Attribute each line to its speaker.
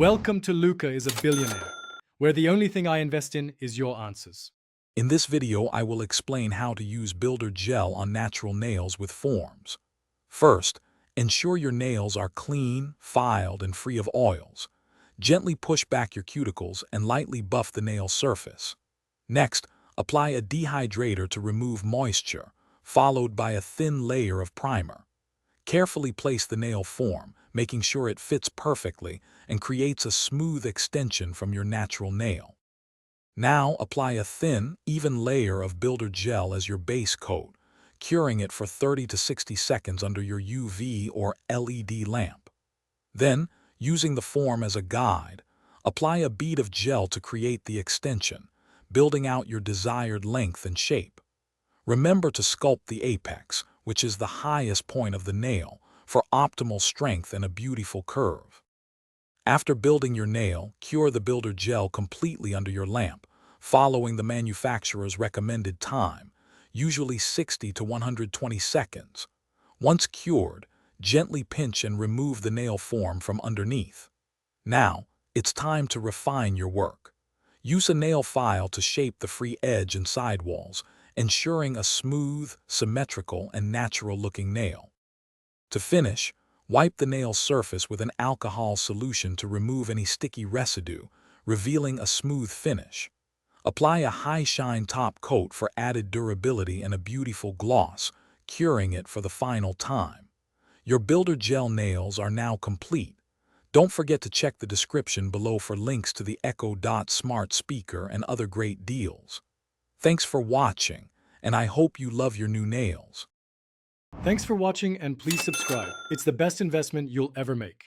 Speaker 1: Welcome to Luca is a Billionaire, where the only thing I invest in is your answers.
Speaker 2: In this video, I will explain how to use Builder Gel on natural nails with forms. First, ensure your nails are clean, filed, and free of oils. Gently push back your cuticles and lightly buff the nail surface. Next, apply a dehydrator to remove moisture, followed by a thin layer of primer. Carefully place the nail form, making sure it fits perfectly and creates a smooth extension from your natural nail. Now apply a thin, even layer of Builder Gel as your base coat, curing it for 30 to 60 seconds under your UV or LED lamp. Then, using the form as a guide, apply a bead of gel to create the extension, building out your desired length and shape. Remember to sculpt the apex, which is the highest point of the nail, for optimal strength and a beautiful curve. After building your nail, cure the Builder Gel completely under your lamp, following the manufacturer's recommended time, usually 60 to 120 seconds. Once cured, gently pinch and remove the nail form from underneath. Now, it's time to refine your work. Use a nail file to shape the free edge and sidewalls, ensuring a smooth, symmetrical, and natural-looking nail. To finish, wipe the nail surface with an alcohol solution to remove any sticky residue, revealing a smooth finish. Apply a high-shine top coat for added durability and a beautiful gloss, curing it for the final time. Your Builder Gel nails are now complete. Don't forget to check the description below for links to the Echo Dot smart speaker and other great deals. Thanks for watching, and I hope you love your new nails.
Speaker 1: Thanks for watching and please subscribe. It's the best investment you'll ever make.